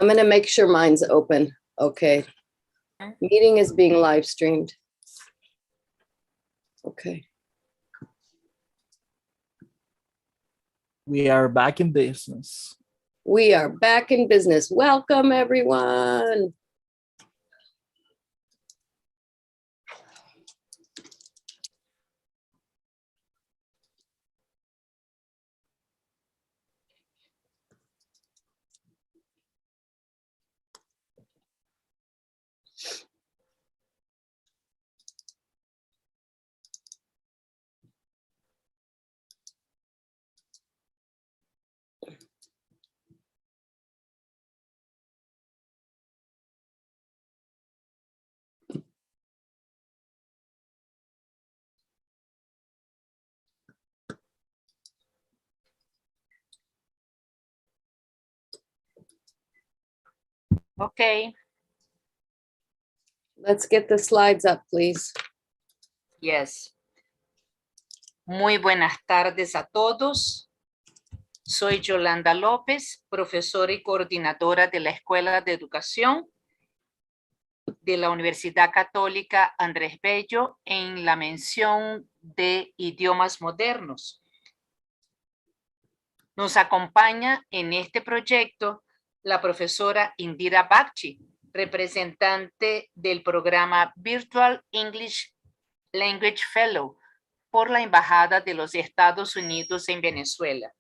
I'm going to make sure mine's open. Okay. Meeting is being live streamed. Okay. We are back in business. We are back in business. Welcome, everyone. Okay. Let's get the slides up, please. Yes. Muy buenas tardes a todos. Soy Yolanda López, profesora y coordinadora de la Escuela de Educación de la Universidad Católica Andrés Bello en la mención de idiomas modernos. Nos acompaña en este proyecto la profesora Indira Bakchi, representante del programa Virtual English Language Fellow por la Embajada de los Estados Unidos en Venezuela.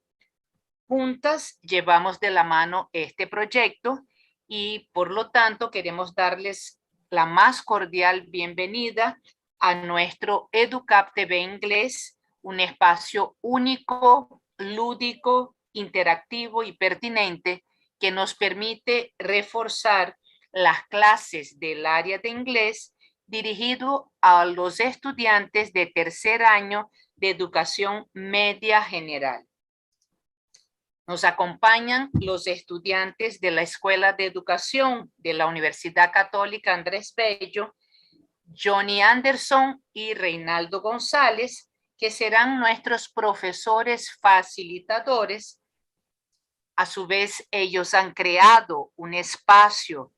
Juntas llevamos de la mano este proyecto y por lo tanto queremos darles la más cordial bienvenida a nuestro Educab TV Inglés, un espacio único, lúdico, interactivo y pertinente que nos permite reforzar las clases del área de inglés dirigido a los estudiantes de tercer año de educación media general. Nos acompañan los estudiantes de la Escuela de Educación de la Universidad Católica Andrés Bello, Jhonny Anderson y Reinaldo González, que serán nuestros profesores facilitadores. A su vez, ellos han creado un espacio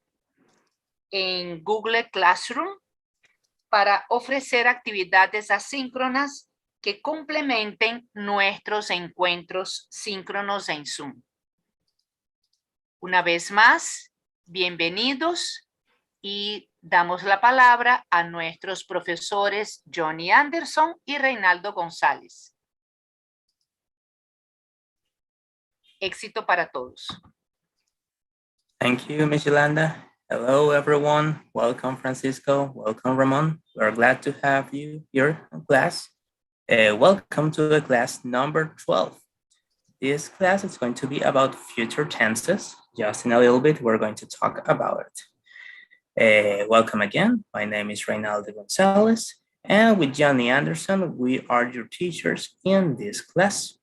en Google Classroom para ofrecer actividades asíncronas que complementen nuestros encuentros síncronos en Zoom. Una vez más, bienvenidos y damos la palabra a nuestros profesores Jhonny Anderson y Reinaldo González. Éxito para todos. Thank you, Ms. Yolanda. Hello, everyone. Welcome, Francisco. Welcome, Ramon. We're glad to have you here in class. Welcome to the class number 12. This class is going to be about future tenses. Just in a little bit, we're going to talk about it. Welcome again. My name is Reinaldo González, and with Jhonny Anderson, we are your teachers in this class.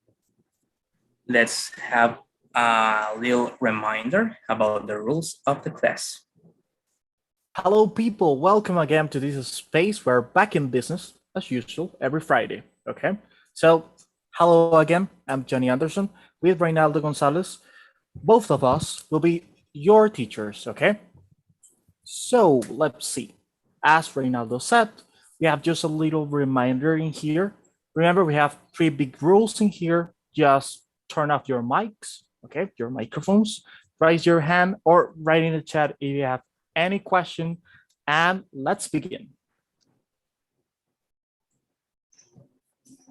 Let's have a little reminder about the rules of the class. Hello, people. Welcome again to this space. We're back in business as usual every Friday. Okay. So hello again. I'm Jhonny Anderson with Reinaldo González. Both of us will be your teachers. Okay. So let's see. As Reinaldo said, we have just a little reminder in here. Remember, we have 3 big rules in here. Just turn off your mics. Okay. Your microphones. Raise your hand or write in the chat if you have any question, and let's begin.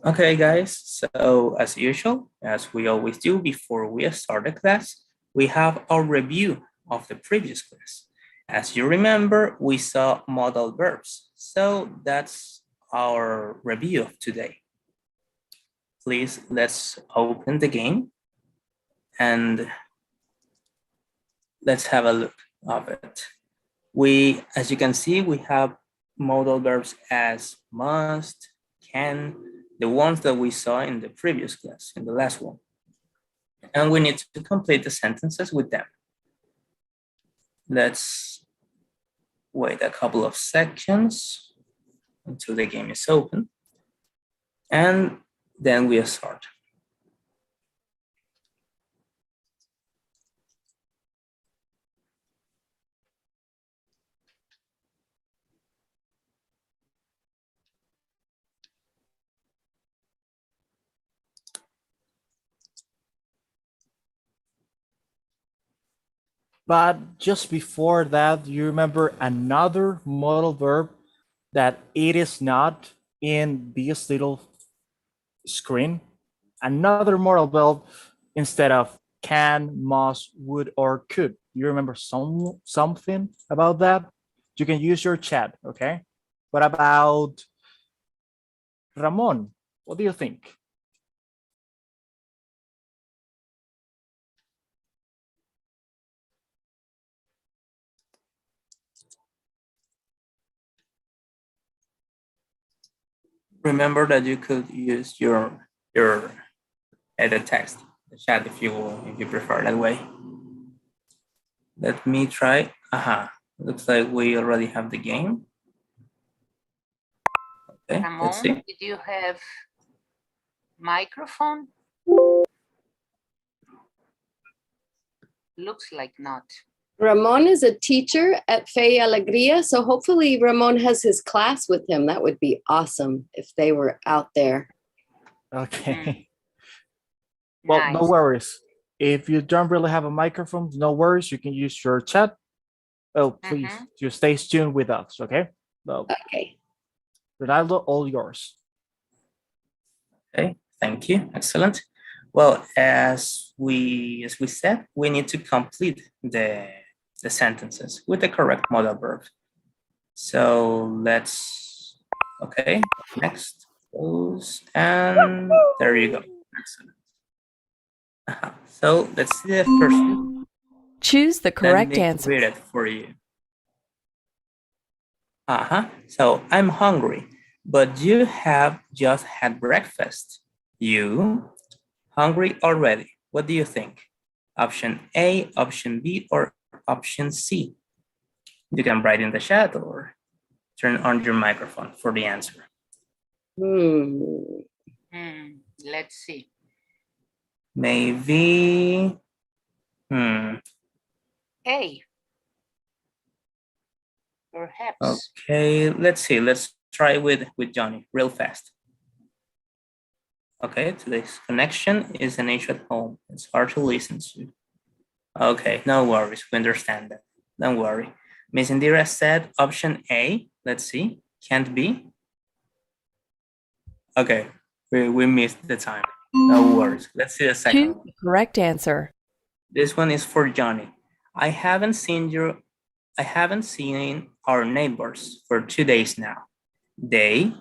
Okay, guys, so as usual, as we always do before we start the class, we have a review of the previous class. As you remember, we saw modal verbs, so that's our review of today. Please, let's open the game and let's have a look of it. As you can see, we have modal verbs as must, can, the ones that we saw in the previous class, in the last one. And we need to complete the sentences with them. Let's wait a couple of seconds until the game is open. And then we'll start. But just before that, you remember another modal verb that it is not in this little screen? Another modal verb instead of can, must, would, or could. You remember something about that? You can use your chat, okay? What about Ramon? What do you think? Remember that you could use your edit text, the chat if you prefer that way. Let me try. Looks like we already have the game. Okay, let's see. Ramon, did you have microphone? Looks like not. Ramon is a teacher at Fe Alegría, so hopefully Ramon has his class with him. That would be awesome if they were out there. Okay. Well, Nice. no worries. If you don't really have a microphone, no worries. You can use your chat. Oh, please, just stay tuned with us, okay? Well, Okay. Ronaldo, all yours. Okay, thank you. Excellent. Well, as we said, we need to complete the sentences with the correct modal verb. So let's, okay, next, close, and there you go. Excellent. So let's see the first one. Choose the correct Let me answer. read it for you. So I'm hungry, but you have just had breakfast. You hungry already? What do you think? Option A, option B, or option C? You can write in the chat or turn on your microphone for the answer. Let's see. Maybe, A. Perhaps. Okay, let's see. Let's try with Jhonny real fast. Okay, today's connection is an issue at home. It's hard to listen to. Okay, no worries. We understand that. Don't worry. Miss Indira said option A. Let's see. Can't be. Okay, we missed the time. No worries. Let's see the second Choose one. the correct answer. This one is for Jhonny. I haven't seen our neighbors for 2 days now. They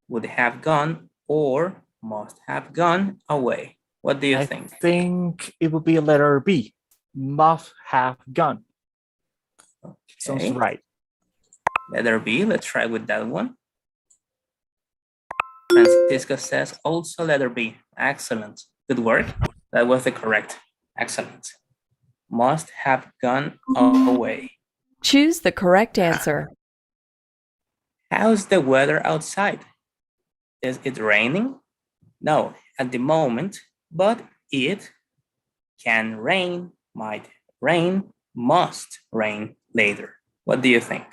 would have gone or must have gone away. What do you I think? think it would be a letter B. Must have gone. Okay. Sounds right. Letter B, let's try with that one. Francisco says also letter B. Excellent. Good work. That was the correct. Excellent. Must have gone away. Choose the correct answer. How's the weather outside? Is it raining? No, at the moment, but it can rain, might rain, must rain later. What do you think?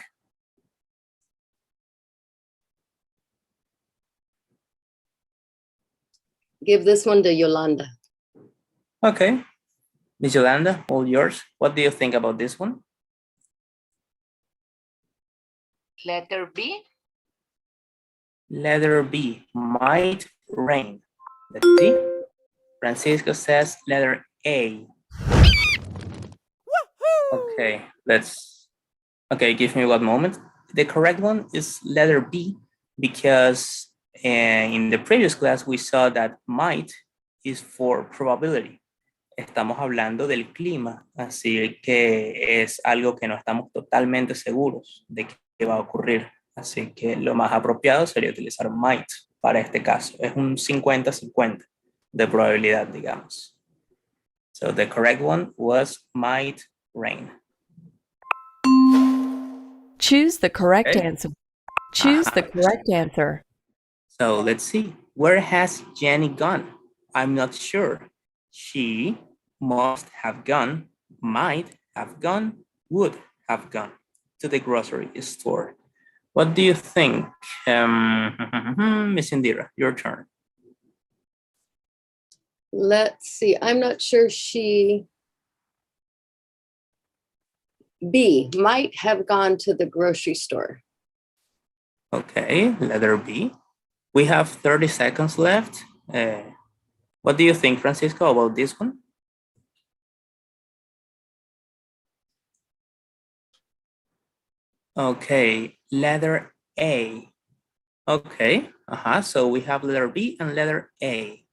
Give this one to Yolanda. Okay. Miss Yolanda, all yours. What do you think about this one? Letter B. Letter B, might rain. Let's see. Francisco says letter A. Okay, give me 1 moment. The correct one is letter B because in the previous class we saw that might is for probability. Estamos hablando del clima, así que es algo que no estamos totalmente seguros de que va a ocurrir. Así que lo más apropiado sería utilizar might para este caso. Es un 50-50 de probabilidad, digamos. So the correct one was might rain. Choose the correct answer. Choose the correct answer. So let's see. Where has Jenny gone? I'm not sure. She must have gone, might have gone, would have gone to the grocery store. What do you think? Miss Indira, your turn. Let's see. I'm not sure she B, might have gone to the grocery store. Okay, letter B. We have 30 seconds left. What do you think, Francisco, about this one? Okay, letter A. Okay, so we have letter B and letter A.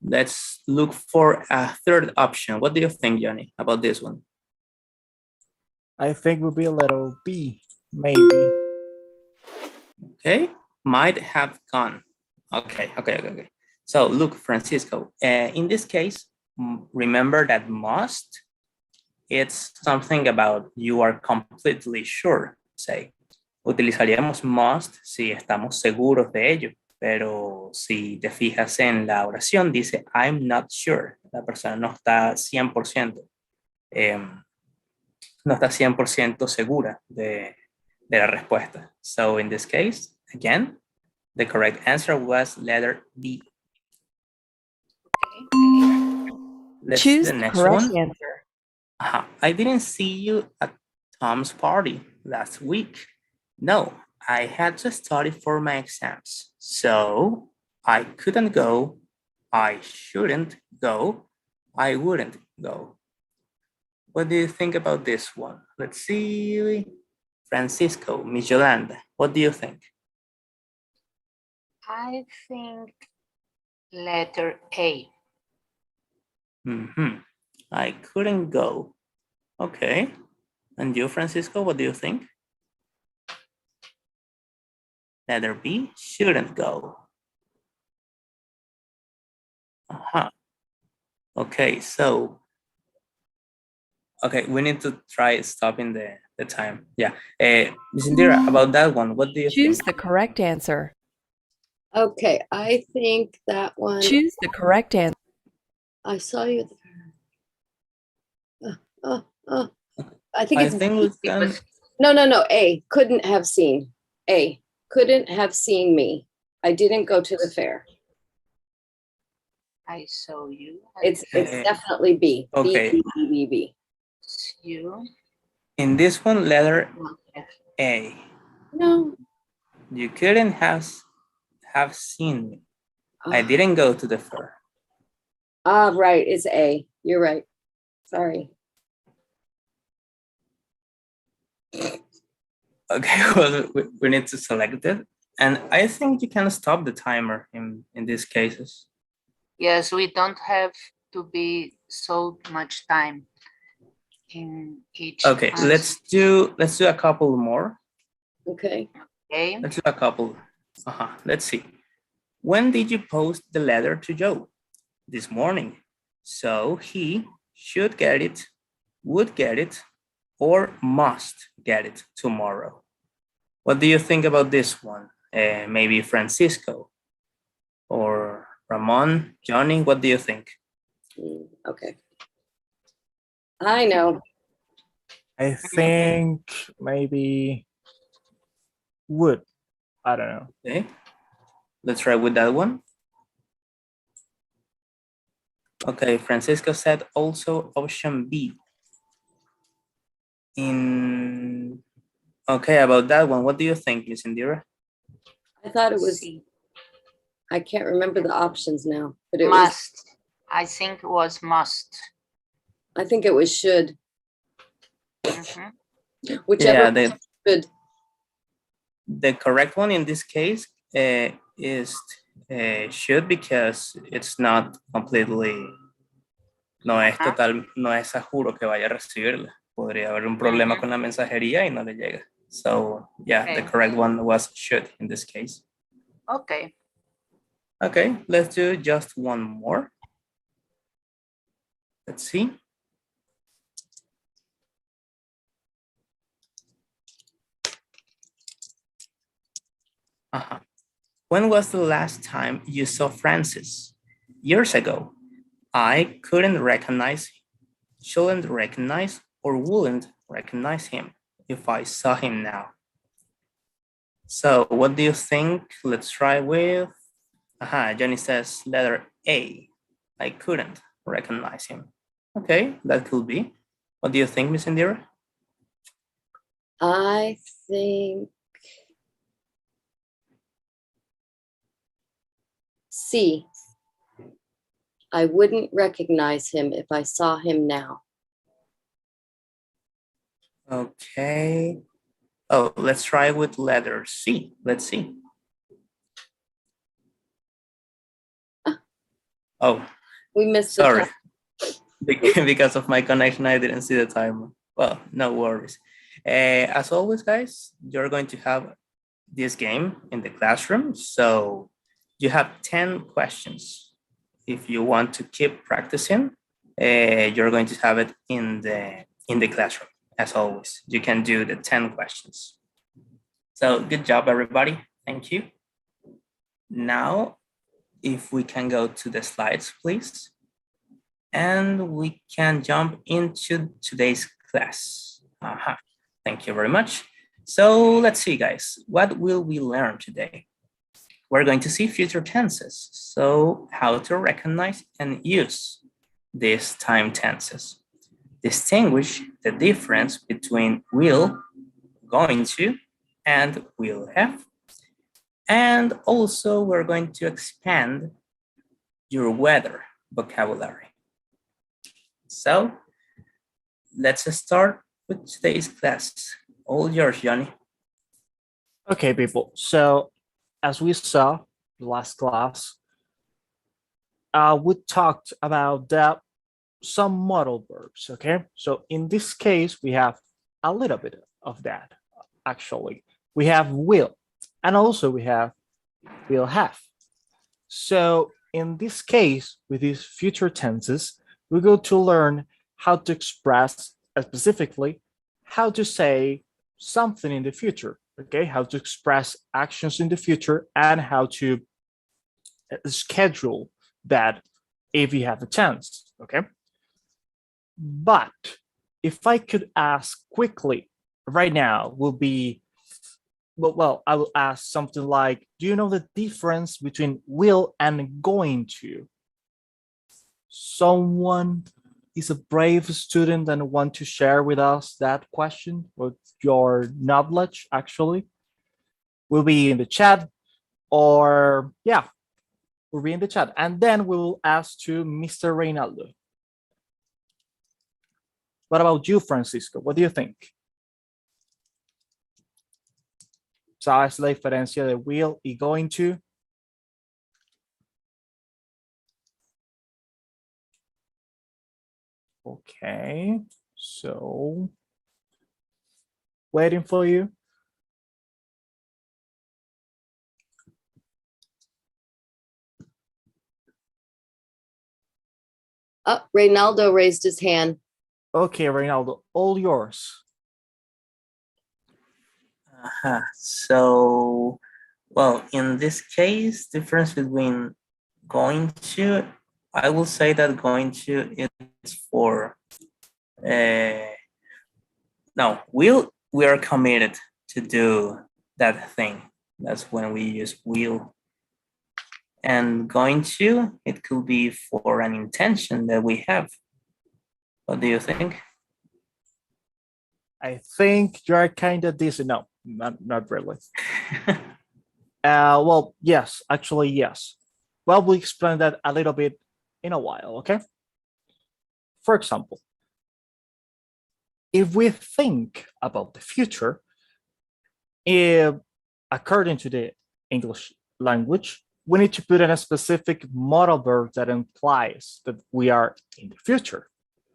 Let's look for a third option. What do you think, Jhonny, about this one? I think would be a little B, maybe. Okay, might have gone. Okay. So look, Francisco, in this case, remember that must, it's something about you are completely sure, say. Utilizaríamos must si estamos seguros de ello, pero si te fijas en la oración, dice I'm not sure. La persona no está 100%, no está 100% segura de la respuesta. So in this case, again, the correct answer was letter B. Let's Choose the the next correct one. answer. I didn't see you at Tom's party last week. No, I had to study for my exams, so I couldn't go, I shouldn't go, I wouldn't go. What do you think about this one? Let's see. Francisco, Miss Yolanda, what do you think? I think letter A. I couldn't go. Okay. And you, Francisco, what do you think? Letter B, shouldn't go. Okay, so, okay, we need to try stopping the time. Yeah. Ms. Indira, about that one, what do you Choose think? the correct answer. Okay, I think that one. Choose the correct answer. I saw you there. I think it's we can. No. A, couldn't have seen. A, couldn't have seen me. I didn't go to the fair. I saw you. It's definitely B. Okay. B. You. In this one, letter A. No. You couldn't have seen me. I didn't go to the fair. Right, it's A. You're right. Sorry. Okay, well, we need to select it. And I think you can stop the timer in these cases. Yes, we don't have to be so much time in each. Okay, answer. let's do a couple more. Okay. Okay. Let's do a couple. Let's see. When did you post the letter to Joe? This morning. So he should get it, would get it, or must get it tomorrow. What do you think about this one? Maybe Francisco or Ramon, Jhonny, what do you think? Okay. I know. I think maybe would. I don't know. Okay, let's try with that one. Okay, Francisco said also option B. Okay, about that one, what do you think, Miss Indira? I thought it was, C. I can't remember the options now, but it Must. I think it was must. I think it was should. Yeah, Whichever should. the correct one in this case is should, because it's not completely, no es total, no es seguro que vaya a recibirla. Podría haber un problema con la mensajería y no le llega. So yeah, the correct one was should in this case. Okay. Okay, let's do just one more. Let's see. When was the last time you saw Francis? Years ago. I couldn't recognize, shouldn't recognize, or wouldn't recognize him if I saw him now. So what do you think? Let's try with, Jhonny says letter A. I couldn't recognize him. Okay, that could be. What do you think, Miss Indira? I think C. I wouldn't recognize him if I saw him now. Okay. Oh, let's try with letter C. Let's see. Oh, We missed the sorry. time. Because of my connection, I didn't see the timer. Well, no worries. As always, guys, you're going to have this game in the classroom. So you have 10 questions. If you want to keep practicing, you're going to have it in the classroom. As always, you can do the 10 questions. So good job, everybody. Thank you. Now, if we can go to the slides, please. And we can jump into today's class. Thank you very much. So let's see, guys, what will we learn today? We're going to see future tenses. So how to recognize and use these time tenses. Distinguish the difference between will, going to, and will have. And also we're going to expand your weather vocabulary. So let's start with today's class. All yours, Jhonny. Okay, people. So as we saw the last class, we talked about some modal verbs. Okay, so in this case, we have a little bit of that. Actually, we have will, and also we have will have. So in this case, with these future tenses, we go to learn how to express specifically how to say something in the future. Okay, how to express actions in the future and how to schedule that if you have a chance. Okay, but if I could ask quickly right now, will be well, I will ask something like, do you know the difference between will and going to? Someone is a brave student and want to share with us that question with your knowledge, actually? Will be in the chat, or yeah, will be in the chat. And then we will ask to Mr. Reinaldo. What about you, Francisco? What do you think? ¿Sabes la diferencia de will y going to? Okay, so waiting for you. Oh, Reinaldo raised his hand. Okay, Reinaldo, all yours. So, well, in this case, difference between going to, I will say that going to is for, no, we are committed to do that thing. That's when we use will. And going to, it could be for an intention that we have. What do you think? I think you're kind of decent. No, not really. Well, yes, actually, yes. Well, we'll explain that a little bit in a while, okay? For example, if we think about the future, if, according to the English language, we need to put in a specific modal verb that implies that we are in the future,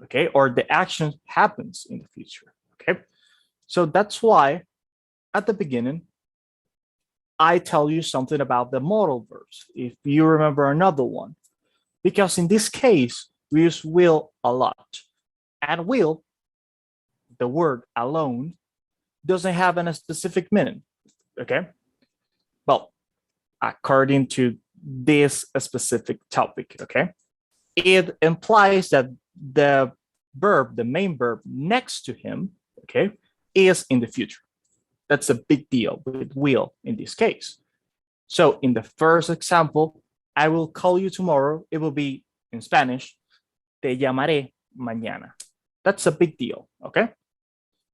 okay? Or the action happens in the future, okay? So that's why at the beginning, I tell you something about the modal verbs, if you remember another one, because in this case, we use will a lot. And will, the word alone, doesn't have a specific meaning, okay? Well, according to this specific topic, okay? It implies that the verb, the main verb next to him, okay, is in the future. That's a big deal with will in this case. So in the first example, I will call you tomorrow. It will be in Spanish, te llamaré mañana. That's a big deal, okay?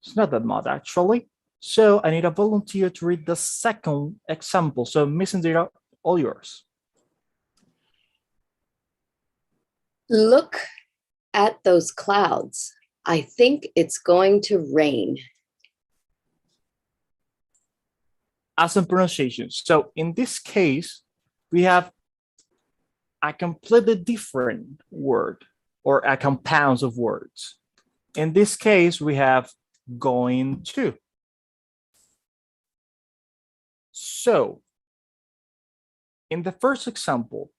It's not that much, actually. So I need a volunteer to read the second example. So Miss Indira, all yours. Look at those clouds. I think it's going to rain. Awesome pronunciation. So in this case, we have a completely different word or a compound of words. In this case, we have going to. So in the first example,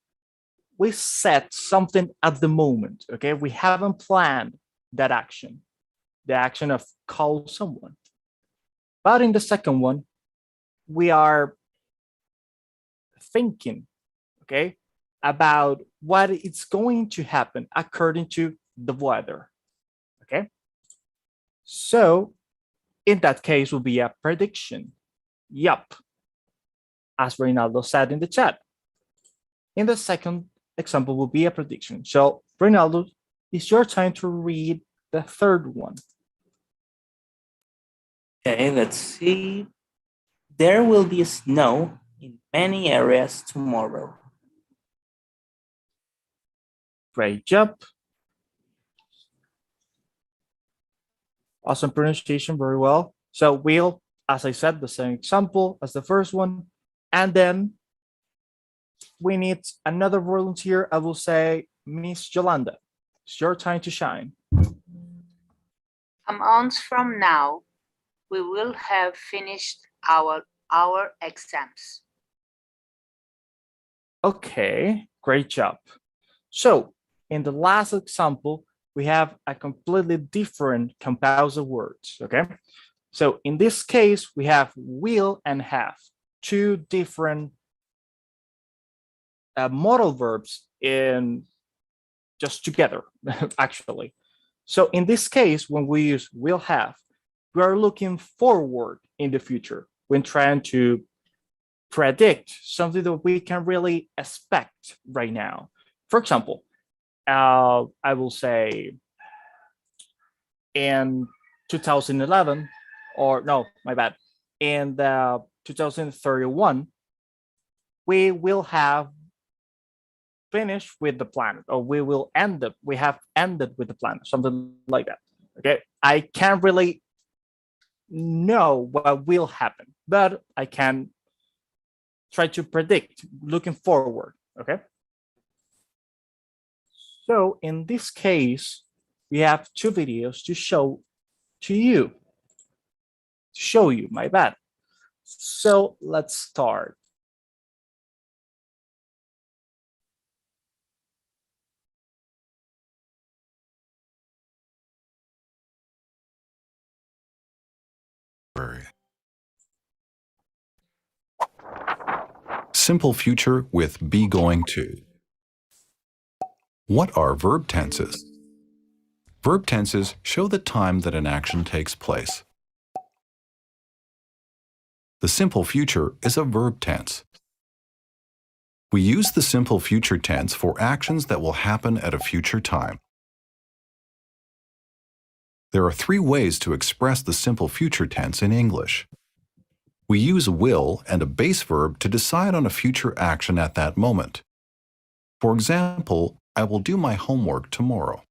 we said something at the moment, okay? We haven't planned that action, the action of call someone. But in the second one, we are thinking, okay, about what is going to happen according to the weather, okay? So in that case will be a prediction. Yup, as Reinaldo said in the chat. In the second example will be a prediction. So Reinaldo, it's your time to read the third one. Okay, let's see. There will be snow in many areas tomorrow. Great job. Awesome pronunciation, very well. So we'll, as I said, the same example as the first one. And then we need another volunteer. I will say, Miss Yolanda, it's your time to shine. A month from now, we will have finished our exams. Okay, great job. So in the last example, we have a completely different compound words, okay? So in this case, we have will and have, two different modal verbs in just together, actually. So in this case, when we use will have, we are looking forward in the future when trying to predict something that we can really expect right now. For example, I will say in 2011, or no, my bad, in the 2031, we will have finished with the planet, or we have ended with the planet, something like that. Okay, I can't really know what will happen, but I can try to predict looking forward. Okay, so in this case, we have two videos to show you, my bad. So let's start. Simple future with be going to. What are verb tenses? Verb tenses show the time that an action takes place. The simple future is a verb tense. We use the simple future tense for actions that will happen at a future time. There are three ways to express the simple future tense in English. We use will and a base verb to decide on a future action at that moment. For example, I will do my homework tomorrow.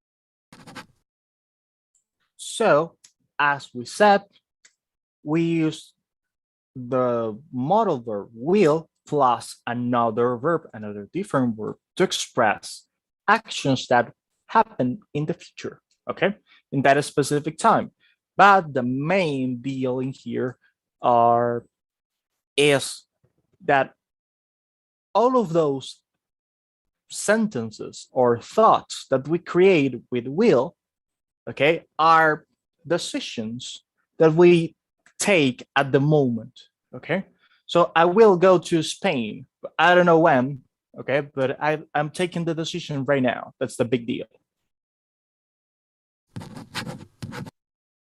So, as we said, we use the modal verb will plus another different verb to express actions that happen in the future, okay, in that specific time. But the main deal in here is that all of those sentences or thoughts that we create with will, okay, are decisions that we take at the moment, okay? So I will go to Spain, but I don't know when, okay? But I'm taking the decision right now. That's the big deal.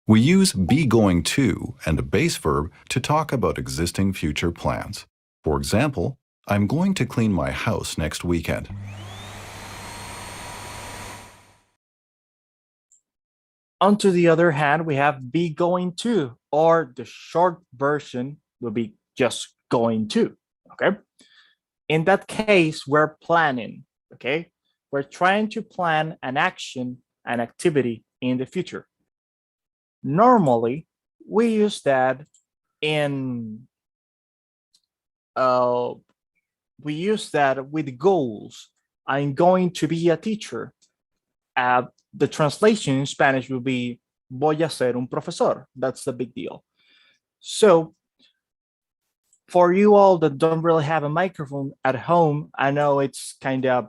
We use be going to and a base verb to talk about existing future plans. For example, I'm going to clean my house next weekend. On to the other hand, we have be going to, or the short version will be just going to, okay? In that case, we're planning, okay? We're trying to plan an action, an activity in the future. Normally, we use that in, we use that with goals. I'm going to be a teacher. The translation in Spanish will be voy a ser un profesor. That's the big deal. So for you all that don't really have a microphone at home, I know it's kind of,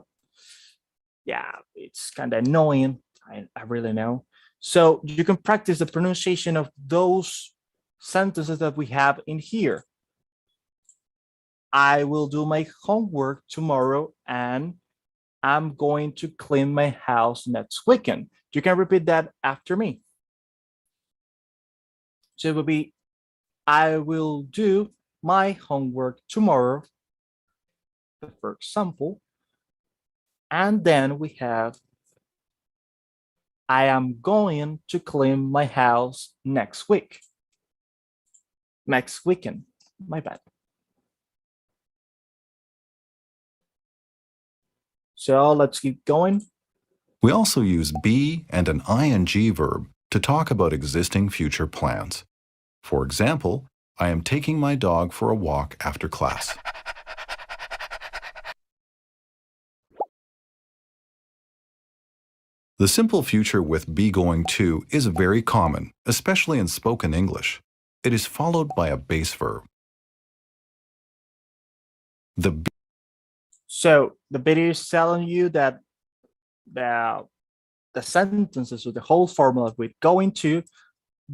yeah, it's kind of annoying. I really know. So you can practice the pronunciation of those sentences that we have in here. I will do my homework tomorrow and I'm going to clean my house next weekend. You can repeat that after me. So it will be, I will do my homework tomorrow, for example. And then we have, I am going to clean my house next week. Next weekend, my bad. So let's keep going. We also use be and an ing verb to talk about existing future plans. For example, I am taking my dog for a walk after class. The simple future with be going to is very common, especially in spoken English. It is followed by a base verb. So the video is telling you that the sentences or the whole formula with going to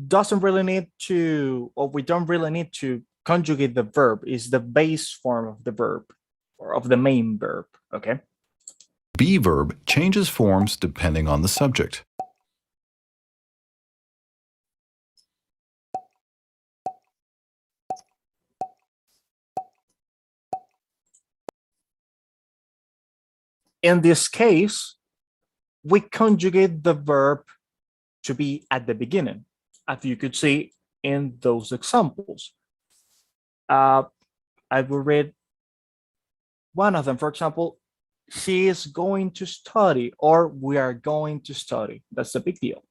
doesn't really need to, or we don't really need to conjugate the verb. Is the base form of the verb or of the main verb, okay? Be verb changes forms depending on the subject. In this case, we conjugate the verb to be at the beginning, as you could see in those examples. I will read one of them. For example, she is going to study, or we are going to study. That's a big deal.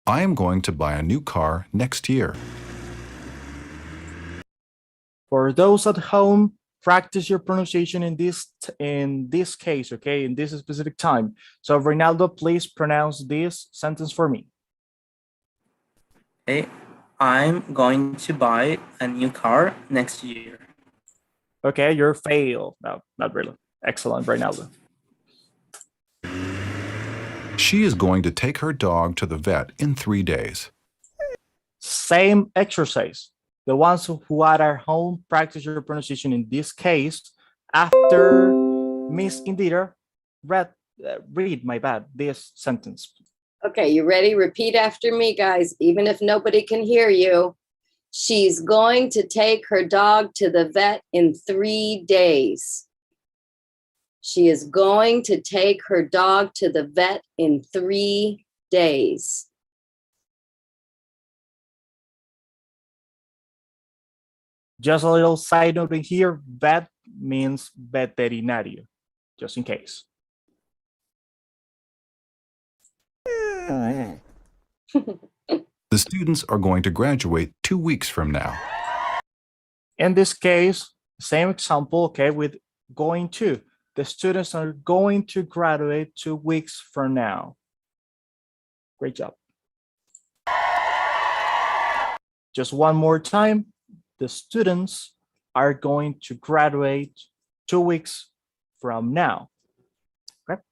I am going to buy a new car next year. For those at home, practice your pronunciation in this case, okay, in this specific time. So Reinaldo, please pronounce this sentence for me. Okay, I'm going to buy a new car next year. Okay, you're failed. No, not really. Excellent, Reinaldo. She is going to take her dog to the vet in 3 days. Same exercise. The ones who are at home, practice your pronunciation in this case after Miss Indira read this sentence. Okay, you ready? Repeat after me, guys, even if nobody can hear you. She's going to take her dog to the vet in 3 days. She is going to take her dog to the vet in 3 days. Just a little side note in here, vet means veterinario, just in case. The students are going to graduate 2 weeks from now. In this case, same example, okay, with going to. The students are going to graduate 2 weeks from now. Great job. Just one more time. The students are going to graduate 2 weeks from now. Okay.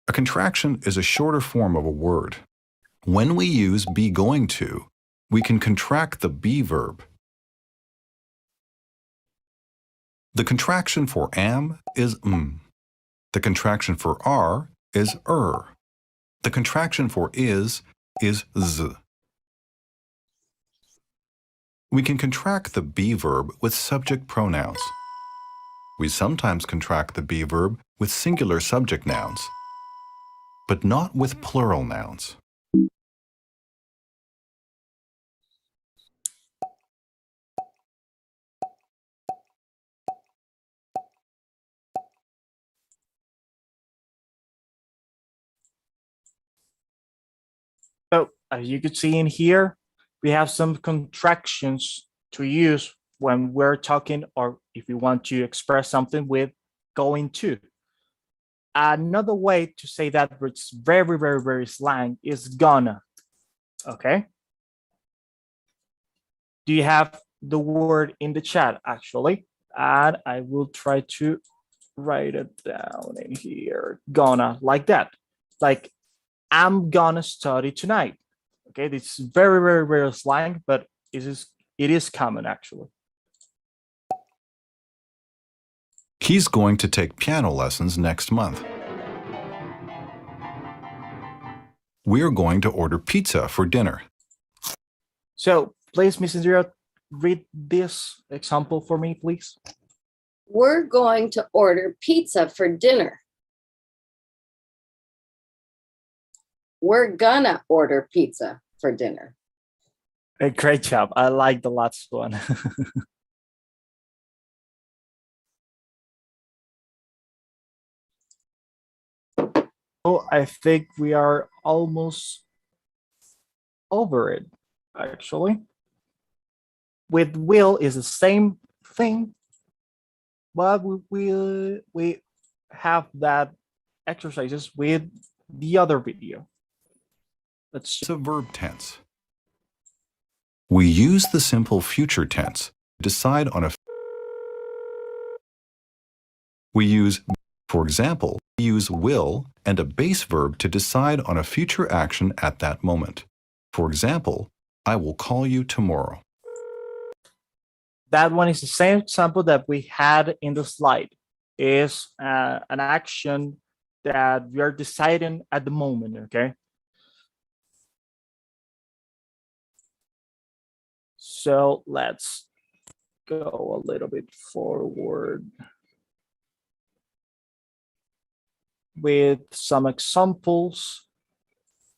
A contraction is a shorter form of a word. When we use be going to, we can contract the be verb. The contraction for am is m. The contraction for are is The contraction for is z. We can contract the be verb with subject pronouns. We sometimes contract the be verb with singular subject nouns, but not with plural nouns. So as you could see in here, we have some contractions to use when we're talking or if we want to express something with going to. Another way to say that, which is very, very, very slang, is gonna. Okay. Do you have the word in the chat actually? And I will try to write it down in here. Gonna, like that. Like, I'm gonna study tonight. Okay, this is very, very, very slang, but it is common actually. He's going to take piano lessons next month. We're going to order pizza for dinner. So please, Miss Indira, read this example for me, please. We're going to order pizza for dinner. We're gonna order pizza for dinner. A great job. I like the last one. Oh, I think we are almost over it, actually. With will is the same thing, but we have that exercises with the other video. Let's It's a verb tense. We use the simple future tense to decide on a. We use, for example, we use will and a base verb to decide on a future action at that moment. For example, I will call you tomorrow. that one is the same example that we had in the slide. Is an action that we are deciding at the moment, okay? So let's go a little bit forward with some examples.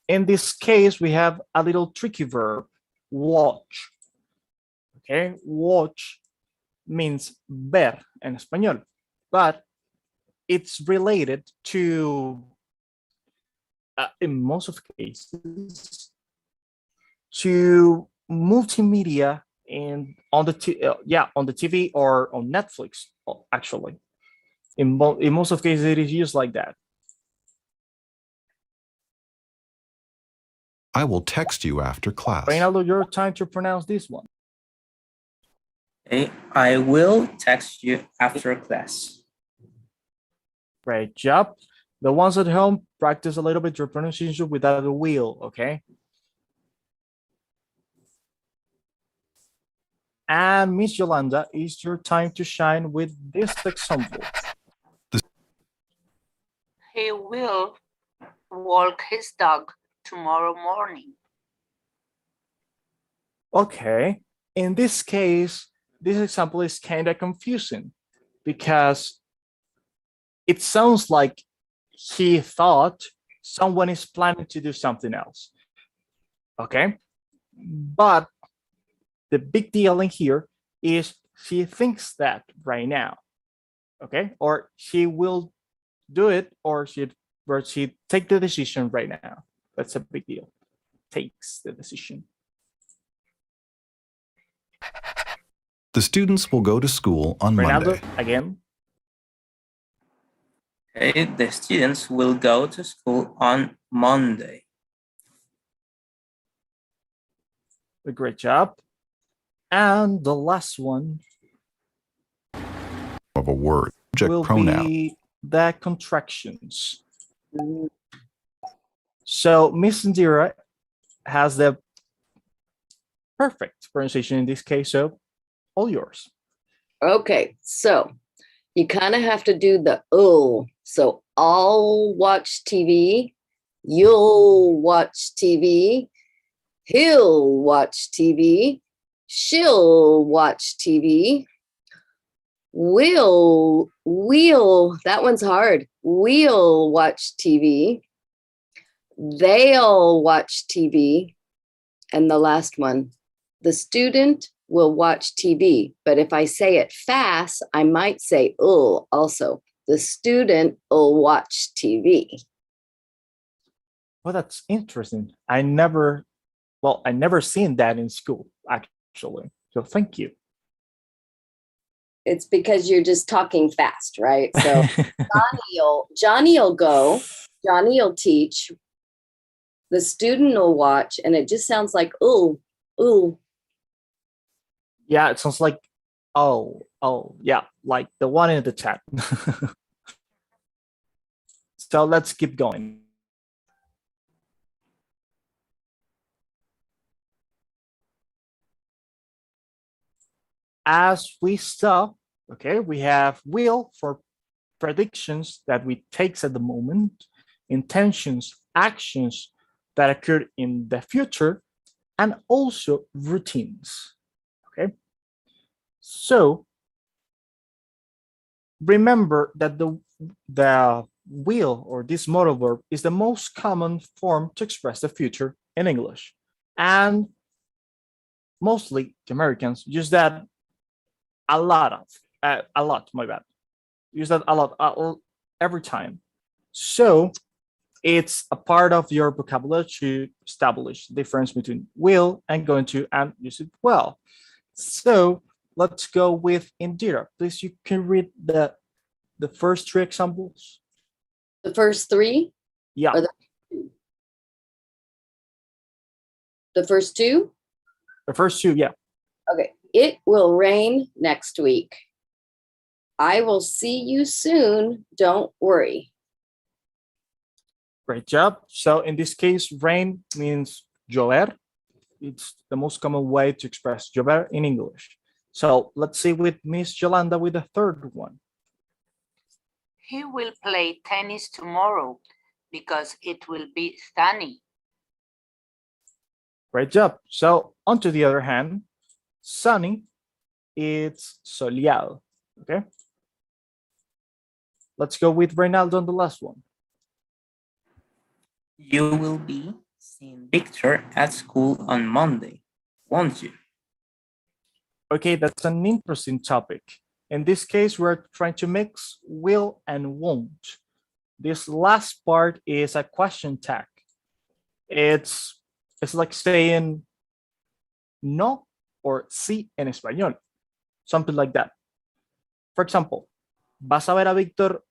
In this case, we have a little tricky verb, watch. Okay, watch means ver en español, but it's related to, in most of cases, to multimedia and on the TV or on Netflix. Actually, in most of cases, it is used like that. I will text you after class. Reinaldo, your time to pronounce this one. Okay, I will text you after class. Great job. The ones at home, practice a little bit your pronunciation without a will, okay? And Miss Yolanda, it's your time to shine with this example. He will walk his dog tomorrow morning. Okay, in this case, this example is kind of confusing because it sounds like he thought someone is planning to do something else. Okay, but the big deal in here is she thinks that right now. Okay, or she will do it, or she take the decision right now. That's a big deal. Takes the decision. The students will go to school on Reinaldo, Monday. again. Okay, the students will go to school on Monday. A great job. And the last one Of a word, subject will pronoun. be the contractions. So Miss Indira has the perfect pronunciation in this case, so all yours. Okay, so you kind of have to do the oh. So I'll watch TV, you'll watch TV, he'll watch TV, She'll watch TV. We'll, that one's hard. We'll watch TV. They'll watch TV. And the last one, the student will watch TV. But if I say it fast, I might say also. The student will watch TV. Well, that's interesting. I never seen that in school, actually. So thank you. It's because you're just talking fast, right? So Jhonny will go, Jhonny will teach, the student will watch, and it just sounds like ooh. Yeah, it sounds like yeah, like the one in the chat. So let's keep going. As we saw, okay, we have will for predictions that we take at the moment, intentions, actions that occurred in the future, and also routines. Okay, so remember that the will or this modal verb is the most common form to express the future in English, and mostly the Americans use that a lot, my bad. Use that a lot every time. So it's a part of your vocabulary to establish the difference between will and going to and use it well. So let's go with Indira. Please, you can read the first three examples. The first three? Yeah. Or the first two? The first two, yeah. Okay. It will rain next week. I will see you soon. Don't worry. Great job. So in this case, rain means llover. It's the most common way to express llover in English. So let's see with Miss Yolanda with the third one. He will play tennis tomorrow because it will be sunny. Great job. So on to the other hand, sunny, it's soleado. Okay. Let's go with Reinaldo on the last one. You will be seeing Victor at school on Monday, won't you? Okay, that's an interesting topic. In this case, we're trying to mix will and won't. This last part is a question tag. It's like saying no or sí en español, something like that. For example, ¿vas a ver a Víctor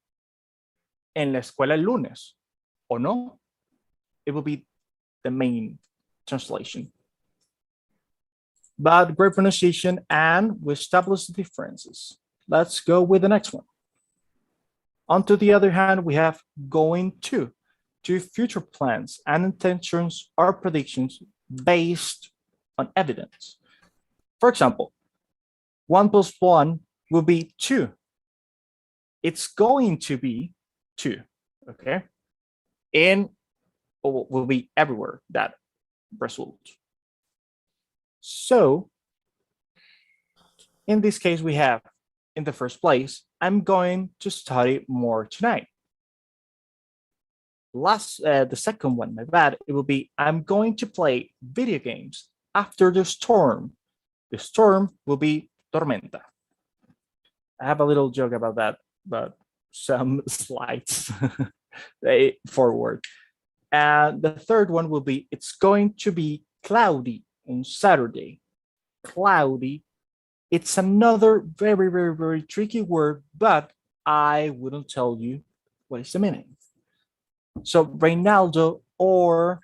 en la escuela el lunes o no? It will be the main translation. But great pronunciation, and we established the differences. Let's go with the next one. On to the other hand, we have going to future plans and intentions or predictions based on evidence. For example, 1 plus 1 will be 2. It's going to be 2, okay? And will be everywhere, that result. So in this case, we have, in the first place, I'm going to study more tonight. The second one, my bad, it will be, I'm going to play video games after the storm. The storm will be tormenta. I have a little joke about that, but some slides forward. And the third one will be, it's going to be cloudy on Saturday. Cloudy. It's another very, very, very tricky word, but I wouldn't tell you what is the meaning. So Reinaldo or,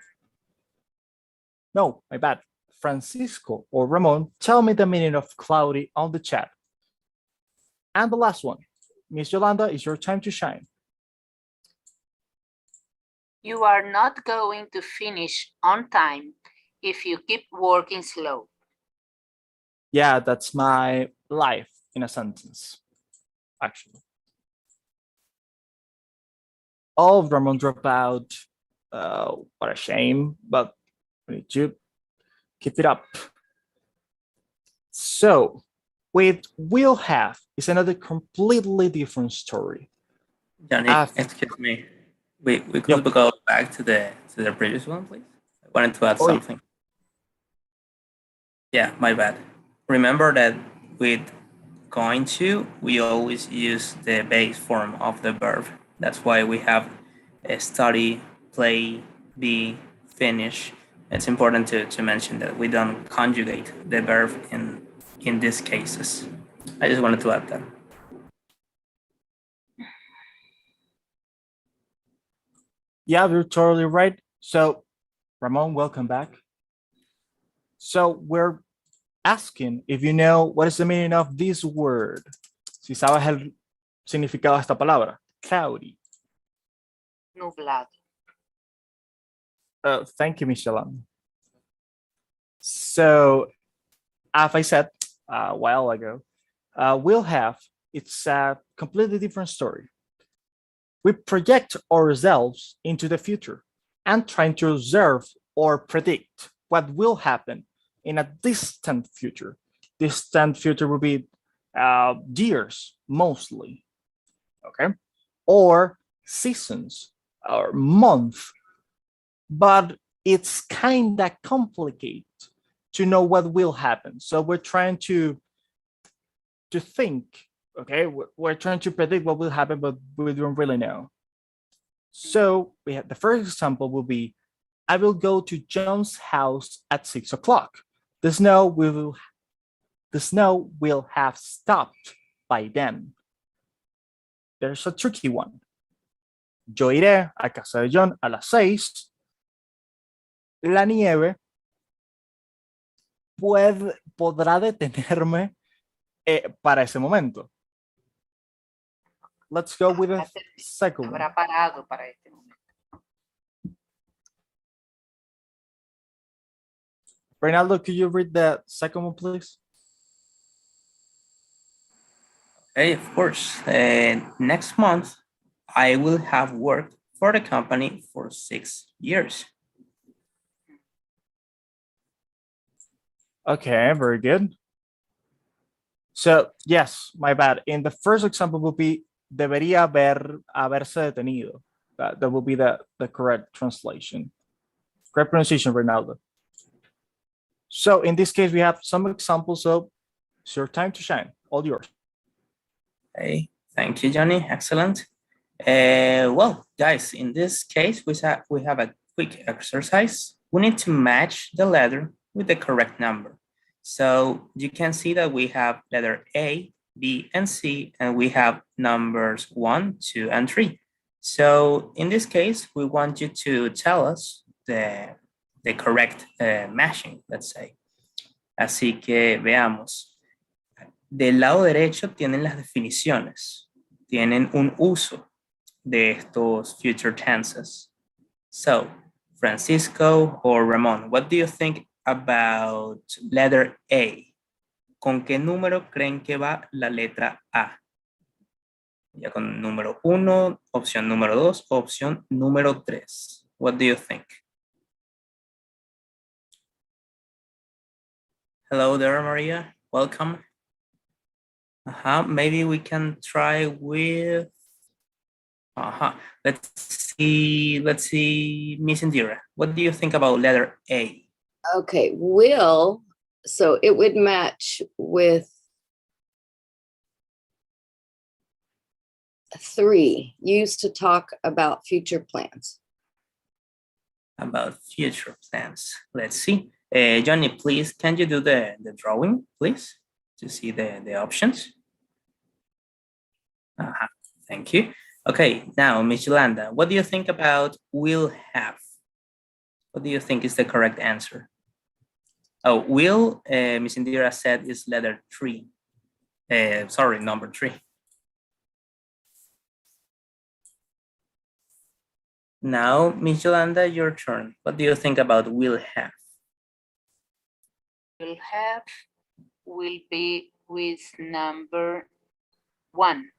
no, my bad, Francisco or Ramon, tell me the meaning of cloudy on the chat. And the last one, Miss Yolanda, it's your time to shine. You are not going to finish on time if you keep working slow. Yeah, that's my life in a sentence, actually. Oh, Ramon dropped out. What a shame, but we need to keep it up. So with will have is another completely different story. Jhonny, excuse me. We could go back to the previous one, please. I wanted to add something. Yeah, my bad. Remember that with going to, we always use the base form of the verb. That's why we have a study, play, be, finish. It's important to mention that we don't conjugate the verb in these cases. I just wanted to add that. Yeah, you're totally right. So, Ramon, welcome back. So we're asking if you know what is the meaning of this word. Si sabes el significado de esta palabra. Cloudy. Nublado. Thank you, Michelle. So, as I said a while ago, will have, it's a completely different story. We project ourselves into the future and trying to observe or predict what will happen in a distant future. Distant future will be years mostly, okay? Or seasons or month. But it's kind of complicated to know what will happen. So we're trying to think, okay? We're trying to predict what will happen, but we don't really know. So we have the first example will be, I will go to John's house at 6 o'clock. The snow will have stopped by then. There's a tricky one. Yo iré a casa de John a las 6. La nieve podrá detenerme para ese momento. Let's go with the second one. Habrá parado para este momento. Reinaldo, could you read the second one, please? Okay, of course. Next month, I will have worked for the company for 6 years. Okay, very good. So, yes, my bad. In the first example will be, debería haberse detenido. That will be the correct translation. Correct pronunciation, Reinaldo. So in this case, we have some examples of it's your time to shine. All yours. Okay, thank you, Jhonny. Excellent. Well, guys, in this case, we have a quick exercise. We need to match the letter with the correct number. So you can see that we have letter A, B, and C, and we have numbers 1, 2, and 3. So in this case, we want you to tell us the correct matching, let's say. Así que veamos. Del lado derecho tienen las definiciones, tienen un uso de estos future tenses. So, Francisco or Ramon, what do you think about letter A? ¿Con qué número creen que va la letra A? Ya con número 1, opción número 2, opción número 3. What do you think? Hello there, Maria. Welcome. Maybe we can try with. Let's see, Miss Indira. What do you think about letter A? Okay, will, so it would match with 3, used to talk about future plans. About future plans. Let's see. Jhonny, please, can you do the drawing, please, to see the options? Thank you. Okay, now, Miss Yolanda, what do you think about will have? What do you think is the correct answer? Oh, will, Miss Indira said is letter 3. Sorry, number 3. Now, Miss Yolanda, your turn. What do you think about will have? Will have will be with number 1.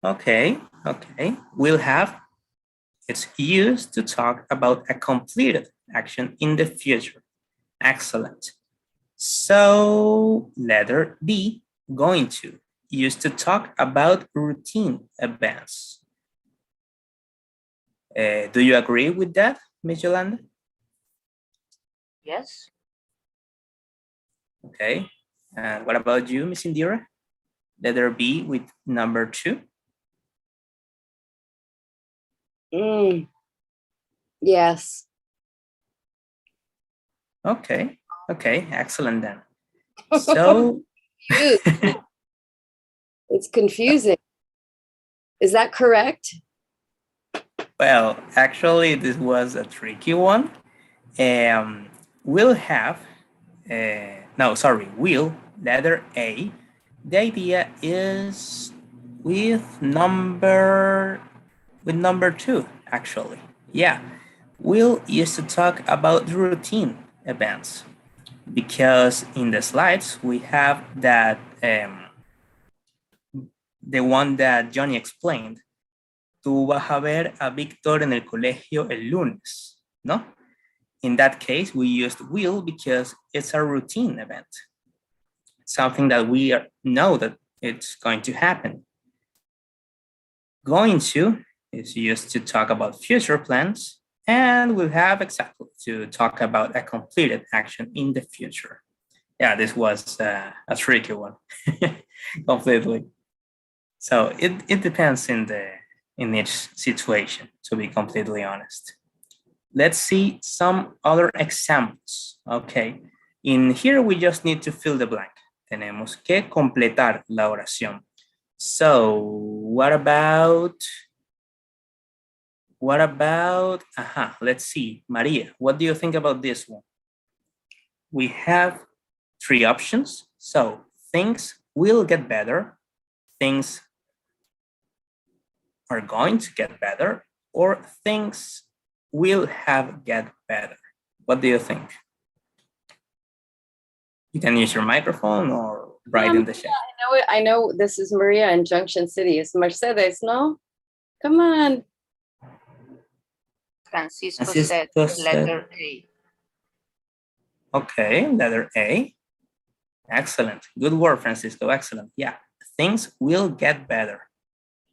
Okay. Will have, it's used to talk about a completed action in the future. Excellent. So letter B, going to, used to talk about routine events. Do you agree with that, Ms. Yolanda? Yes. Okay. And what about you, Ms. Indira? Letter B with number 2. Yes. Okay. Okay. Excellent then. So It's confusing. Is that correct? well, actually, this was a tricky one. We'll have, will, letter A. The idea is with number 2, actually. Yeah, we'll used to talk about routine events because in the slides we have that the one that Jhonny explained. Tú vas a ver a Víctor en el colegio el lunes, ¿no? In that case, we used will because it's a routine event, something that we know that it's going to happen. Going to is used to talk about future plans, and we'll have exactly to talk about a completed action in the future. Yeah, this was a tricky one, completely. So it depends in each situation, to be completely honest. Let's see some other examples. Okay, in here we just need to fill the blank. Tenemos que completar la oración. So what about, let's see, Maria, what do you think about this one? We have 3 options. So things will get better, things are going to get better, or things will have get better. What do you think? You can use your microphone or write in the chat. I know this is Maria in Junction City. It's Mercedes, no? Come on. Francisco said letter A. Okay, letter A. Excellent. Good work, Francisco. Excellent. Yeah, things will get better.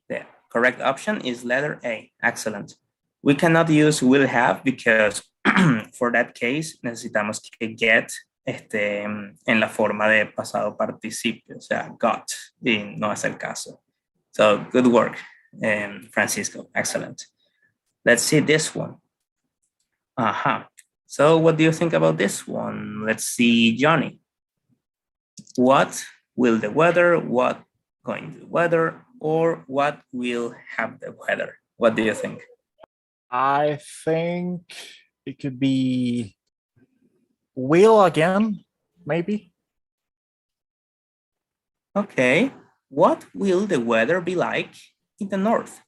The correct option is letter A. Excellent. We cannot use will have because for that case necesitamos que get en la forma de pasado participio, o sea, got, y no es el caso. So good work, Francisco. Excellent. Let's see this one. So what do you think about this one? Let's see, Jhonny. What will the weather, what going to the weather, or what will have the weather? What do you think? I think it could be will again, maybe. Okay, what will the weather be like in the north?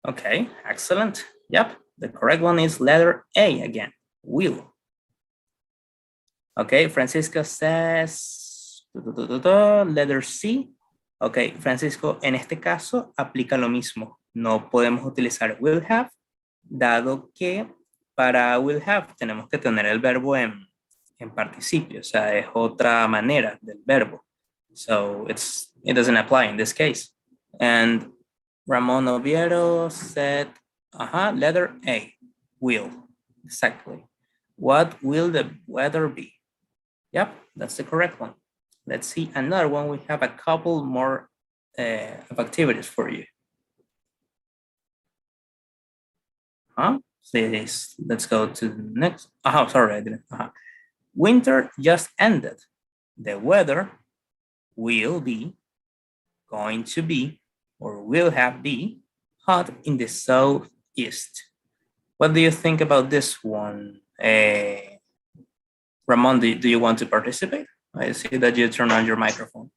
Okay, excellent. Yep, the correct one is letter A again, will. Okay, Francisco says letter C. Ok, Francisco, en este caso aplica lo mismo. No podemos utilizar will have, dado que para will have tenemos que tener el verbo en participio, o sea, es otra manera del verbo. So it doesn't apply in this case. And Ramon Oviedo said, letter A, will. Exactly. What will the weather be? Yep, that's the correct one. Let's see another one. We have a couple more of activities for you. Let's go to the next. Sorry, I didn't. Winter just ended. The weather will be, going to be, or will have be hot in the southeast. What do you think about this one? Ramon, do you want to participate? I see that you turn on your microphone.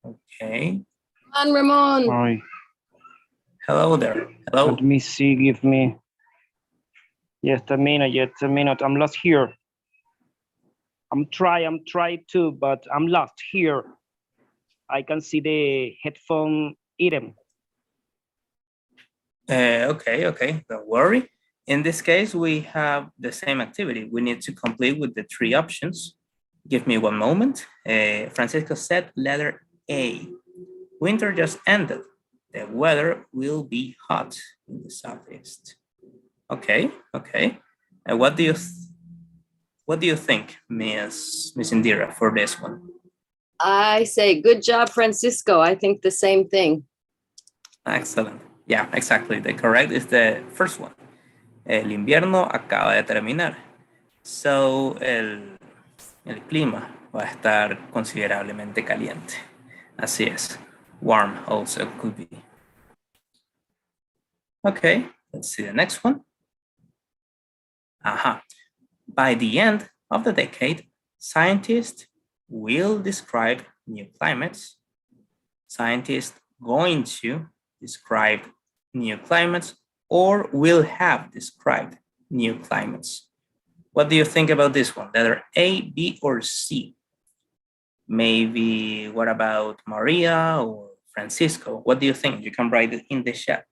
Okay. Come on, Ramon. Hi. Hello there. Hello. Let me see, give me just a minute. I'm lost here. I'm trying to, but I'm lost here. I can see the headphone item. Okay, don't worry. In this case, we have the same activity. We need to complete with the 3 options. Give me one moment. Francisco said letter A. Winter just ended. The weather will be hot in the southeast. Okay. What do you think, Miss Indira, for this one? I say, good job, Francisco. I think the same thing. Excellent. Yeah, exactly. The correct is the first one. El invierno acaba de terminar. So, el clima va a estar considerablemente caliente. Así es. Warm also could be. Okay, let's see the next one. By the end of the decade, scientists will describe new climates. Scientists going to describe new climates or will have described new climates. What do you think about this one? Letter A, B, or C? Maybe what about Maria or Francisco? What do you think? You can write it in the chat.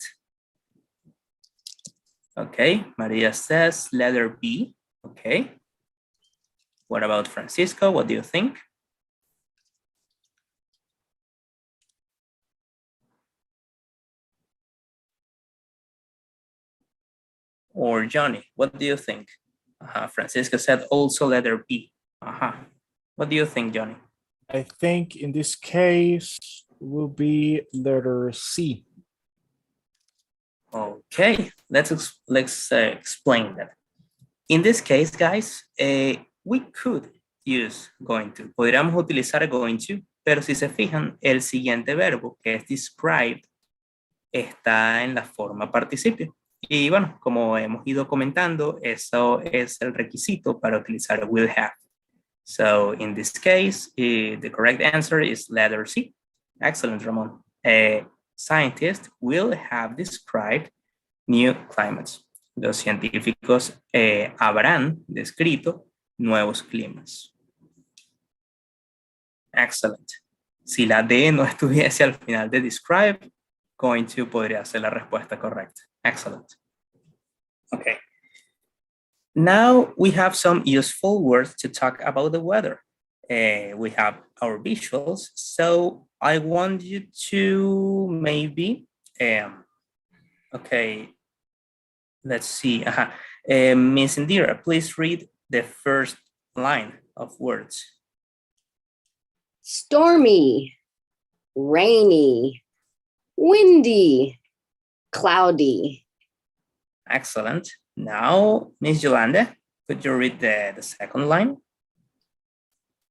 Okay, Maria says letter B. Okay. What about Francisco? What do you think? Or Jhonny, what do you think? Francisco said also letter B. What do you think, Jhonny? I think in this case will be letter C. Okay, let's explain that. In this case, guys, we could use going to. Podríamos utilizar going to, pero si se fijan, el siguiente verbo, que es described, está en la forma participio. Y bueno, como hemos ido comentando, eso es el requisito para utilizar will have. So in this case, the correct answer is letter C. Excellent, Ramon. Scientists will have described new climates. Los científicos habrán descrito nuevos climas. Excellent. Si la D no estuviese al final de describe, going to podría ser la respuesta correcta. Excellent. Okay. Now we have some useful words to talk about the weather. We have our visuals. So I want you to maybe, okay, let's see. Miss Indira, please read the first line of words. Stormy, rainy, windy, cloudy. Excellent. Now, Miss Yolanda, could you read the second line?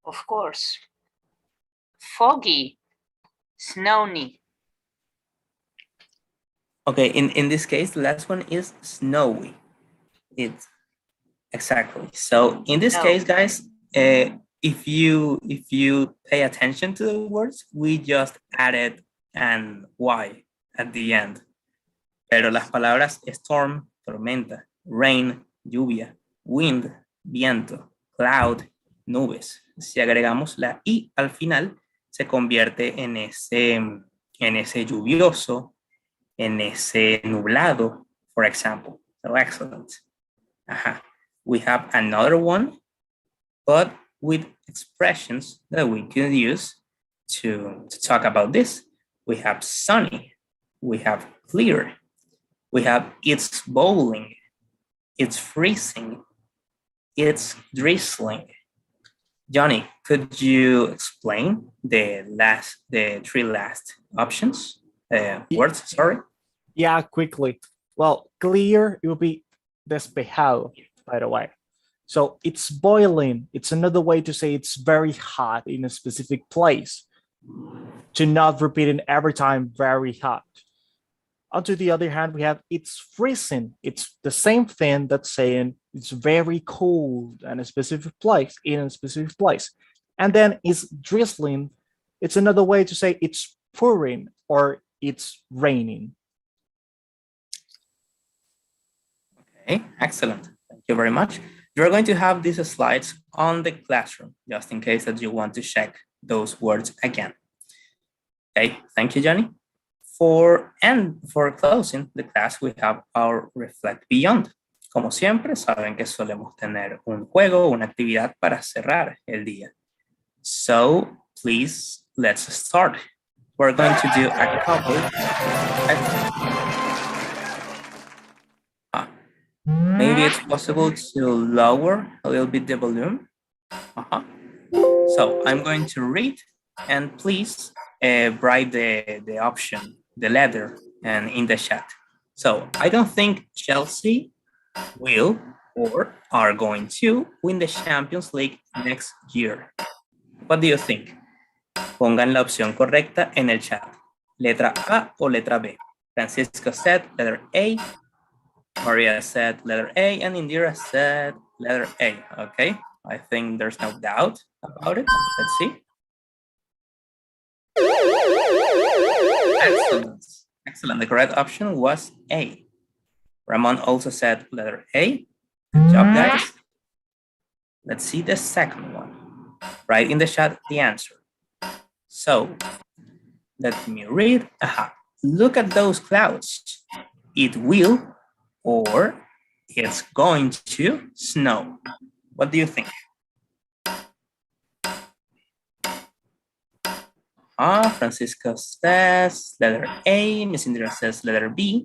Of course. Foggy, snowy. Okay, in this case, the last one is snowy. It's exactly. So in this case, guys, if you pay attention to the words, we just added an Y at the end. Pero las palabras storm, tormenta, rain, lluvia, wind, viento, cloud, nubes. Si agregamos la I al final, se convierte en ese lluvioso, en ese nublado, for example. So excellent. We have another one, but with expressions that we can use to talk about this. We have sunny, we have clear, we have it's bowling, it's freezing, it's drizzling. Jhonny, could you explain the 3 last options? Words, sorry. Yeah, quickly. Well, clear, it will be despejado, by the way. So it's boiling. It's another way to say it's very hot in a specific place. To not repeat it every time, very hot. On to the other hand, we have it's freezing. It's the same thing that's saying it's very cold in a specific place, And then it's drizzling. It's another way to say it's pouring or it's raining. Okay, excellent. Thank you very much. You're going to have these slides on the classroom, just in case that you want to check those words again. Okay, thank you, Jhonny. For closing the class, we have our Reflect Beyond. Como siempre, saben que solemos tener un juego, una actividad para cerrar el día. So, please, let's start. We're going to do a couple. Maybe it's possible to lower a little bit the volume. So I'm going to read, and please write the option, the letter, and in the chat. So I don't think Chelsea will or are going to win the Champions League next year. What do you think? Pongan la opción correcta en el chat. Letra A o letra B. Francisco said letter A. Maria said letter A, and Indira said letter A. Okay, I think there's no doubt about it. Let's see. Excellent. Excellent. The correct option was A. Ramon also said letter A. Good job, guys. Let's see the second one. Write in the chat the answer. So, let me read. Look at those clouds. It will or it's going to snow. What do you think? Francisco says letter A. Miss Indira says letter B.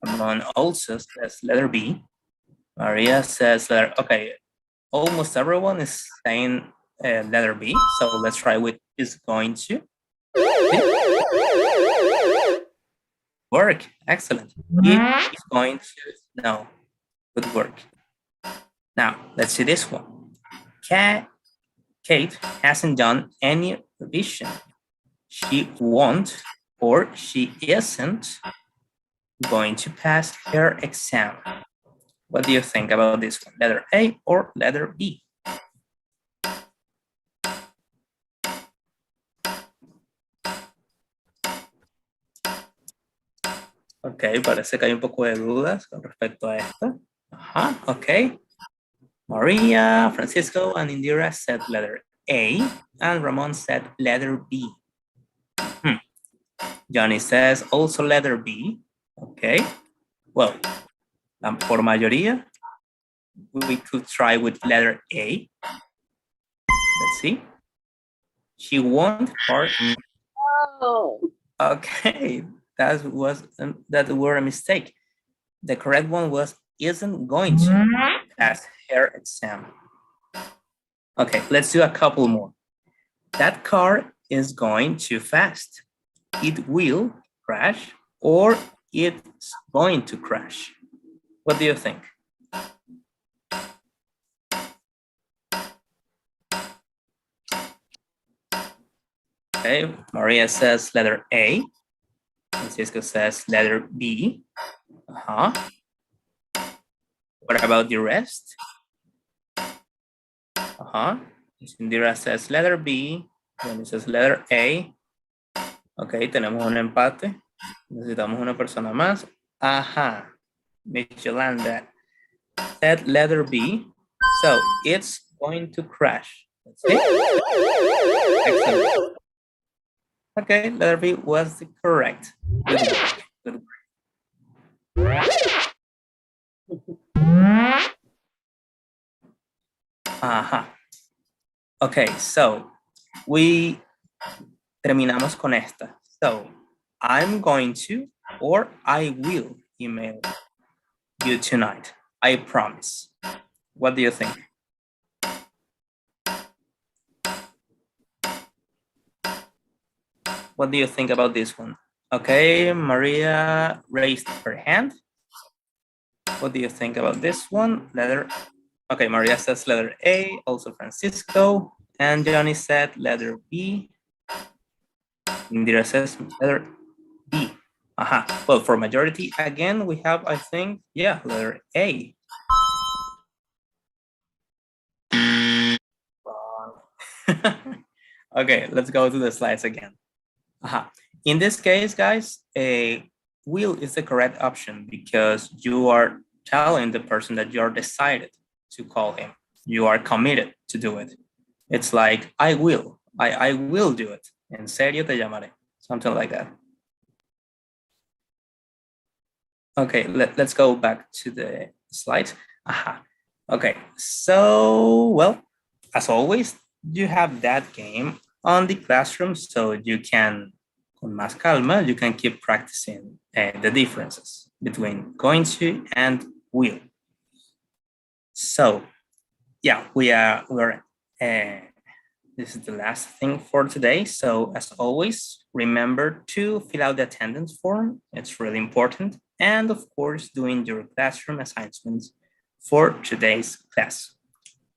Ramon also says letter B. Maria says letter, okay, almost everyone is saying letter B. So let's try with is going to. Work, excellent. It is going to snow. Good work. Now, let's see this one. Kate hasn't done any revision. She won't or she isn't going to pass her exam. What do you think about this one? Letter A or letter B? Ok, parece que hay un poco de dudas con respecto a esto. Ok. Maria, Francisco, and Indira said letter A, and Ramon said letter B. Jhonny says also letter B. Okay. Well, por mayoría, we could try with letter A. Let's see. She won't or... Oh. Okay, that were a mistake. The correct one was isn't going to pass her exam. Okay, let's do a couple more. That car is going too fast. It will crash or it's going to crash. What do you think? Okay, Maria says letter A. Francisco says letter B. What about the rest? Indira says letter B. Jhonny says letter A. Ok, tenemos un empate. Necesitamos una persona más. Michelanda said letter B. So it's going to crash. Let's see. Excellent. Okay, letter B was the correct. Good work. Okay, so we terminamos con esta. So I'm going to or I will email you tonight. I promise. What do you think? What do you think about this one? Okay, Maria raised her hand. What do you think about this one? Letter. Okay, Maria says letter A, also Francisco. And Jhonny said letter B. Indira says letter B. Well, for majority, again, we have, I think, yeah, letter A. Okay, let's go to the slides again. In this case, guys, will is the correct option because you are telling the person that you're decided to call him. You are committed to do it. It's like, I will do it. En serio te llamaré. Something like that. Okay, let's go back to the slide. Okay, so, well, as always, you have that game on the classroom, so you can, con más calma, you can keep practicing the differences between going to and will. So, yeah, we're this is the last thing for today. So as always, remember to fill out the attendance form. It's really important. And of course, doing your classroom assignments for today's class.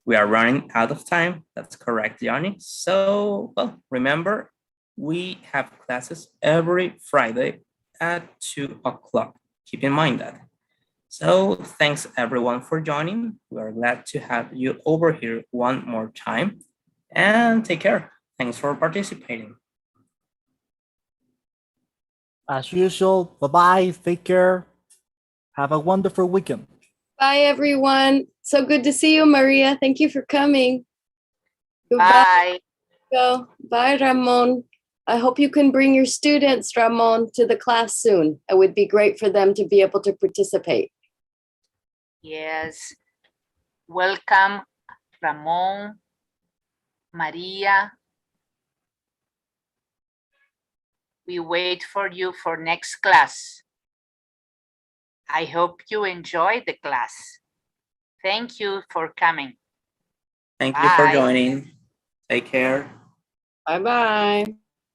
We are running out of time. That's correct, Jhonny. So, well, remember, we have classes every Friday at 2 o'clock. Keep in mind that. So thanks everyone for joining. We are glad to have you over here one more time. And take care. Thanks for participating. As usual, bye-bye, take care. Have a wonderful weekend. Bye, everyone. So good to see you, Maria. Thank you for coming. Goodbye. Bye. Bye, Ramon. I hope you can bring your students, Ramon, to the class soon. It would be great for them to be able to participate. Yes. Welcome, Ramon, Maria. We wait for you for next class. I hope you enjoy the class. Thank you for coming. Thank you for Bye. joining. Take care. Bye-bye.